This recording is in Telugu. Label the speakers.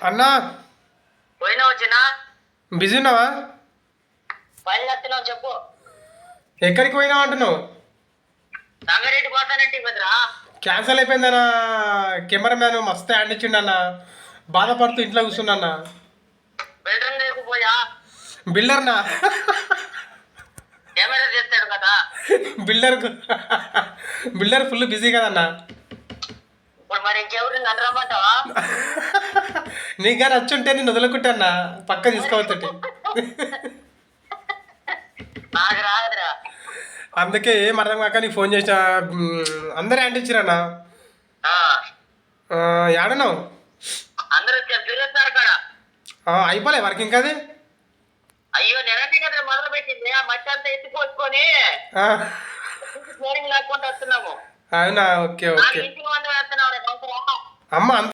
Speaker 1: అన్నా
Speaker 2: పోయినా వచ్చినా
Speaker 1: బిజీ ఉన్నావా?
Speaker 2: పని వస్తున్నావు చెప్పు.
Speaker 1: ఎక్కడికి పోయినావు అంటున్నావు?
Speaker 2: రంగారెడ్డి పోతానంటే కదరా.
Speaker 1: క్యాన్సల్ అయిపోయిందన్నా. కెమెరామ్యాన్ మస్తు హ్యాండ్ ఇచ్చిండన్న. బాధపడుతూ ఇంట్లో కూర్చున్నా.
Speaker 2: బెల్టన్ లేకపోయా
Speaker 1: బిల్డర్నా?
Speaker 2: కెమెరా చేస్తాడు కదా.
Speaker 1: బిల్డర్ బిల్డర్ ఫుల్ బిజీ కదన్నా.
Speaker 2: ఇప్పుడు మరి ఇంకెవరు నన్ను రమ్మంటావా?
Speaker 1: నీకు నచ్చుంటే నేను వదులుకుంటాన్నా, పక్క తీసుకోవద్దు.
Speaker 2: నాకు రాదురా.
Speaker 1: అందుకే ఏం అర్థం కాక నీకు ఫోన్ చేసా. అందరూ హ్యాండ్ ఇచ్చిరన్నా. ఏడన్నావు?
Speaker 2: అందరూ తిరుగుతున్నారు కాడ.
Speaker 1: అయిపోలే వర్క్ ఇంకా అది.
Speaker 2: అయ్యో నెలంటే కదా మొదలు పెట్టింది. ఆ మట్టి అంతా ఎత్తిపోసుకొని ఫ్లోరింగ్ లాక్కుంటూ వస్తున్నాము.
Speaker 1: అవునా? Okay okay.
Speaker 2: ఇంటికి మంది వేస్తున్నావు.
Speaker 1: అమ్మ